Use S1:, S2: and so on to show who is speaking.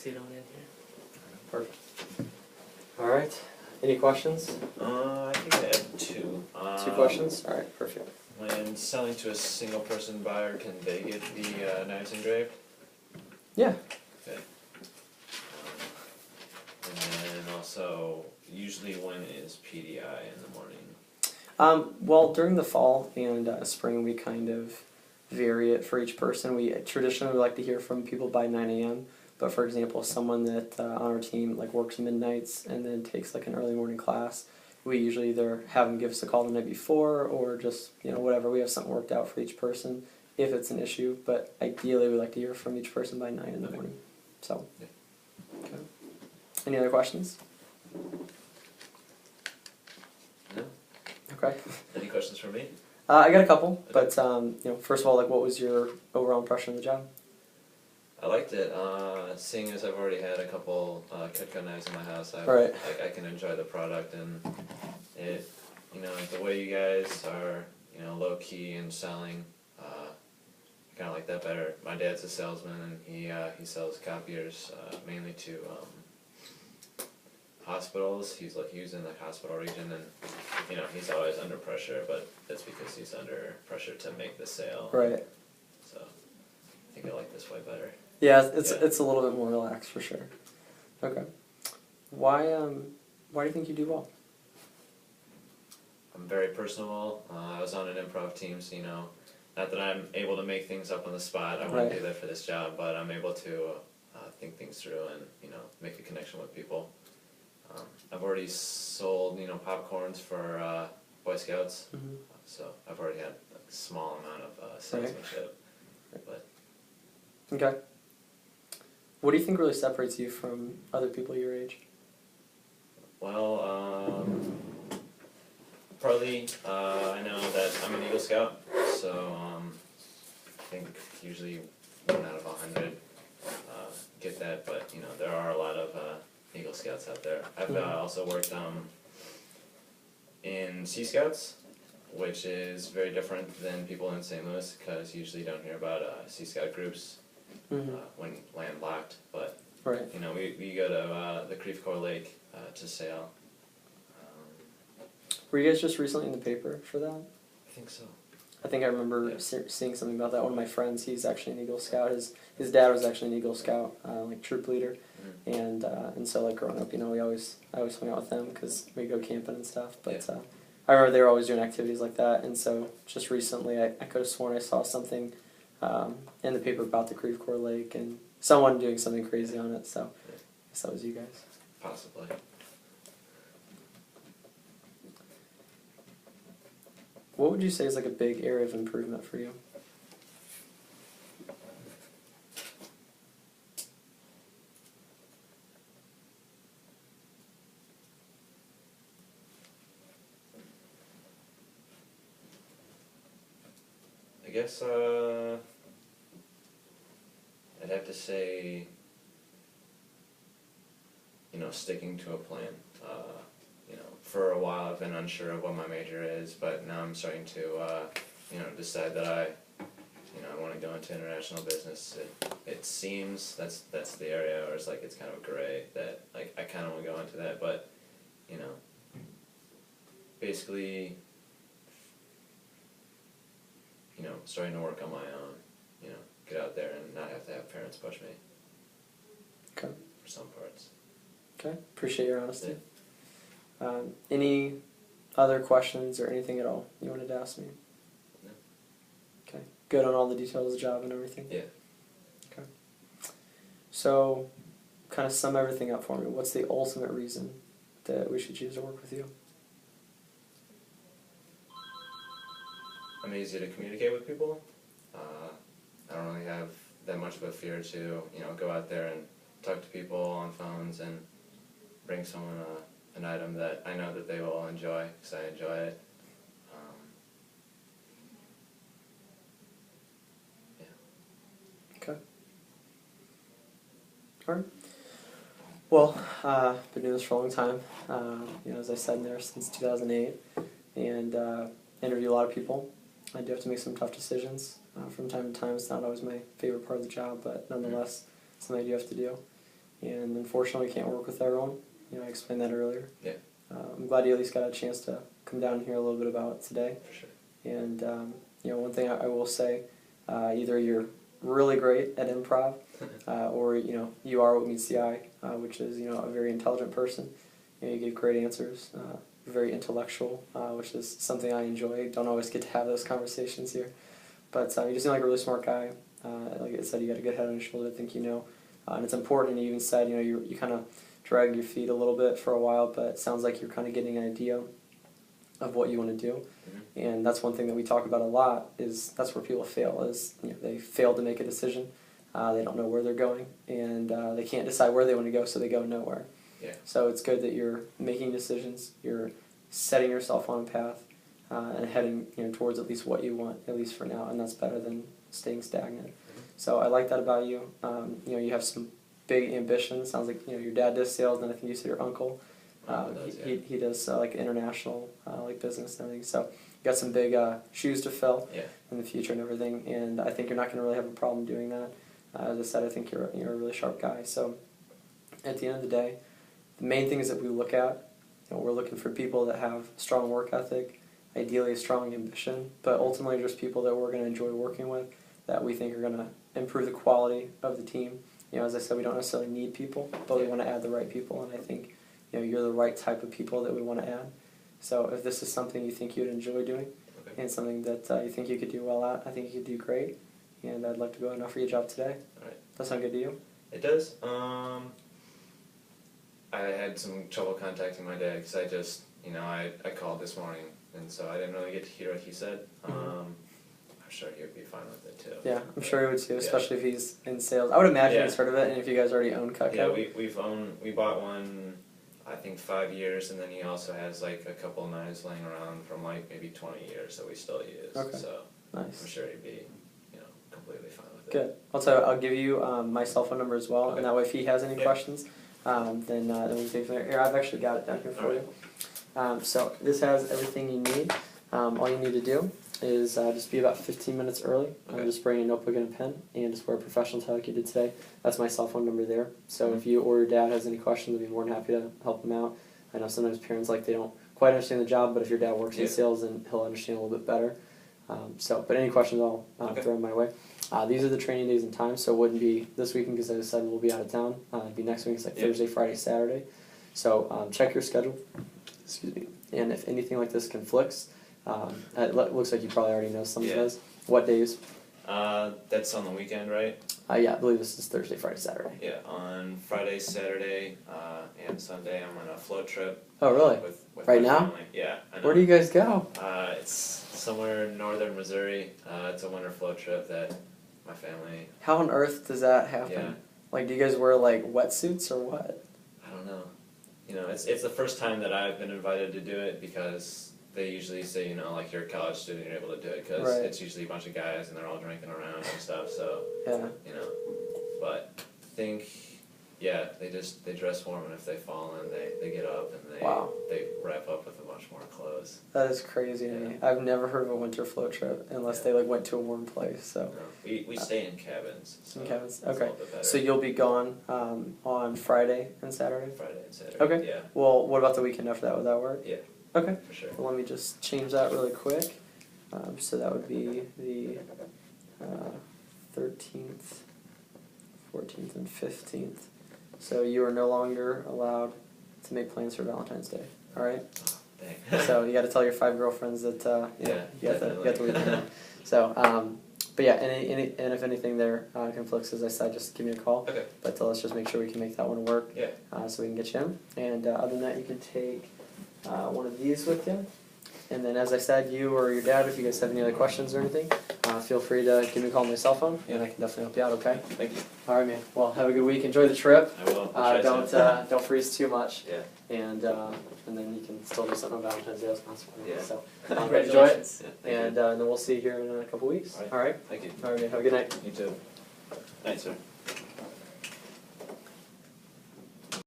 S1: seat on in here.
S2: Perfect. All right. Any questions?
S3: I think I have two.
S2: Two questions? All right, perfect.
S3: When selling to a single person buyer, can they get the knives engraved?
S2: Yeah.
S3: Okay. And then also, usually when is PDI in the morning?
S2: Well, during the fall and spring, we kind of vary it for each person. We traditionally like to hear from people by 9 a.m. But for example, someone that on our team like works midnights and then takes like an early morning class, we usually either have them give us a call the night before or just whatever. We have something worked out for each person if it's an issue. But ideally, we like to hear from each person by 9 in the morning. So, okay. Any other questions?
S3: No.
S2: Okay.
S3: Any questions for me?
S2: I got a couple, but first of all, like, what was your overall impression of the job?
S3: I liked it. Seeing as I've already had a couple Kitco knives in my house, I can enjoy the product, and it, the way you guys are, low key and selling, I kind of like that better. My dad's a salesman, and he sells copiers mainly to hospitals. He was in the hospital region, and he's always under pressure, but that's because he's under pressure to make the sale.
S2: Right.
S3: So I think I like this way better.
S2: Yeah, it's a little bit more relaxed for sure. Okay. Why do you think you do well?
S3: I'm very personable. I was on an improv team, so not that I'm able to make things up on the spot. I wouldn't do that for this job, but I'm able to think things through and make a connection with people. I've already sold popcorns for Boy Scouts, so I've already had a small amount of salesmanship. But
S2: okay. What do you think really separates you from other people your age?
S3: Well, partly I know that I'm an Eagle Scout, so I think usually 1 out of 100 get that, but there are a lot of Eagle Scouts out there. I've also worked in Sea Scouts, which is very different than people in St. Louis, because you usually don't hear about Sea Scout groups when landlocked, but we go to the Creve Coeur Lake to sail.
S2: Were you guys just recently in the paper for that?
S3: I think so.
S2: I think I remember seeing something about that. One of my friends, he's actually an Eagle Scout. His dad was actually an Eagle Scout, like troop leader, and so like growing up, I always hung out with them because we go camping and stuff. But I remember they were always doing activities like that, and so just recently I could have sworn I saw something in the paper about the Creve Coeur Lake and someone doing something crazy on it. So I guess that was you guys.
S3: Possibly.
S2: What would you say is like a big area of improvement for you?
S3: I guess I'd have to say, sticking to a plan. For a while I've been unsure of what my major is, but now I'm starting to, decide that I want to go into international business. It seems that's the area where it's kind of gray, that I kind of want to go into that, but basically, starting to work on my own, get out there and not have to have parents push me.
S2: Okay.
S3: For some parts.
S2: Okay, appreciate your honesty. Any other questions or anything at all you wanted to ask me?
S3: No.
S2: Okay, good on all the details of the job and everything?
S3: Yeah.
S2: Okay. So, kind of sum everything up for me. What's the ultimate reason that we should choose to work with you?
S3: I'm easy to communicate with people. I don't really have that much of a fear to, go out there and talk to people on phones and bring someone an item that I know that they will enjoy, because I enjoy it.
S2: Okay. All right. Well, been doing this for a long time. As I said in there, since 2008, and interview a lot of people. I do have to make some tough decisions from time to time. It's not always my favorite part of the job, but nonetheless, something I do have to do. and unfortunately we can't work with everyone. I explained that earlier.
S3: Yeah.
S2: I'm glad you at least got a chance to come down and hear a little bit about it today.
S3: For sure.
S2: And one thing I will say, either you're really great at improv, or you are what meets the eye, which is a very intelligent person. You give great answers, very intellectual, which is something I enjoy. Don't always get to have those conversations here, but you just seem like a really smart guy. Like I said, you got a good head on your shoulder. I think and it's important. And you even said you kind of dragged your feet a little bit for a while, but it sounds like you're kind of getting an idea of what you want to do. Mm-hmm. And that's one thing that we talk about a lot, is that's where people fail, is they fail to make a decision. They don't know where they're going, and they can't decide where they want to go, so they go nowhere.
S3: Yeah.
S2: So it's good that you're making decisions, you're setting yourself on a path, and heading towards at least what you want, at least for now, and that's better than staying stagnant. Mm-hmm. So I like that about you. You have some big ambitions. Sounds like your dad does sales, and I think you said your uncle. He does like international like business and everything. So you got some big shoes to fill in the future and everything. And I think you're not going to really have a problem doing that. As I said, I think you're a really sharp guy. So at the end of the day, the main things that we look at, we're looking for people that have strong work ethic, ideally a strong ambition, but ultimately just people that we're going to enjoy working with, that we think are going to improve the quality of the team. As I said, we don't necessarily need people, but we want to add the right people, and I think you're the right type of people that we want to add. So if this is something you think you'd enjoy doing, and something that you think you could do well at, I think you could do great, and I'd like to go ahead and offer you a job today.
S3: All right.
S2: Does that sound good to you?
S3: It does. I had some trouble contacting my dad because I just, I called this morning, and so I didn't really get to hear what he said. I'm sure he would be fine with it too.
S2: Yeah, I'm sure he would too, especially if he's in sales. I would imagine he's heard of it, and if you guys already own Cutco.
S3: Yeah, we bought one, I think 5 years, and then he also has like a couple of knives laying around from like maybe 20 years that we still use.
S2: Okay.
S3: So
S2: nice.
S3: I'm sure he'd be, completely fine with it.
S2: Good. I'll tell you, I'll give you my cell phone number as well, and that way if he has any questions, then we can take it from there. Here, I've actually got it down here for you. So this has everything you need. All you need to do is just be about 15 minutes early. Just bring a notebook and a pen, and just wear a professional tie like you did today. That's my cell phone number there. So if you or your dad has any questions, I'd be more than happy to help them out. I know sometimes parents they don't quite understand the job, but if your dad works in sales, then he'll understand a little bit better. But any questions, I'll throw them my way. These are the training days and times, so it wouldn't be this weekend because, as I said, we'll be out of town. It'd be next week. It's Thursday, Friday, Saturday. So check your schedule. Excuse me. And if anything like this conflicts, it looks like you probably already know some of those. What days?
S3: That's on the weekend, right?
S2: Yeah, I believe this is Thursday, Friday, Saturday.
S3: Yeah, on Friday, Saturday, and Sunday I'm on a float trip.
S2: Oh, really?
S3: With
S2: right
S3: my
S2: now?
S3: family. Yeah, I know.
S2: Where do you guys go?
S3: It's somewhere in northern Missouri. It's a winter float trip that my family...
S2: How on earth does that happen?
S3: Yeah.
S2: Do you guys wear, wetsuits or what?
S3: I don't know. It's the first time that I've been invited to do it because they usually say, you're a college student, you're able to do it because it's usually a bunch of guys and they're all drinking around and stuff, so, but I think, they dress warm, and if they fall in, they get up and they wrap up with a bunch more clothes.
S2: That is crazy to me. I've never heard of a winter float trip unless they went to a warm place, so.
S3: No, we stay in cabins. So
S2: in cabins, okay. So you'll be gone on Friday and Saturday?
S3: Friday and Saturday,
S2: okay. Yeah. Well, what about the weekend after that? Would that work?
S3: Yeah.
S2: Okay.
S3: For sure.
S2: Well, let me just change that really quick. So that would be the 13th, 14th, and 15th. So you are no longer allowed to make plans for Valentine's Day. All right.
S3: Oh, dang.
S2: So you got to tell your 5 girlfriends that you got the weekend. So, but yeah, and if anything there conflicts, as I said, just give me a call.
S3: Okay.
S2: But let's just make sure we can make that one work.
S3: Yeah.
S2: So we can get you in. And other than that, you can take one of these with you. And then, as I said, you or your dad, if you guys have any other questions or anything, feel free to give me a call on my cell phone, and I can definitely help you out, okay?
S3: Thank you.
S2: All right, man. Well, have a good week. Enjoy the trip.
S3: I will.
S2: Don't freeze too much.
S3: Yeah.
S2: And then you can still do something on Valentine's Day. That's possible.
S3: Yeah.
S2: So
S3: enjoy
S2: it.
S3: Yeah,
S2: and then we'll see you here in a couple weeks. All right.
S3: Thank you.
S2: All right, man. Have a good night.
S3: You too. Night, sir.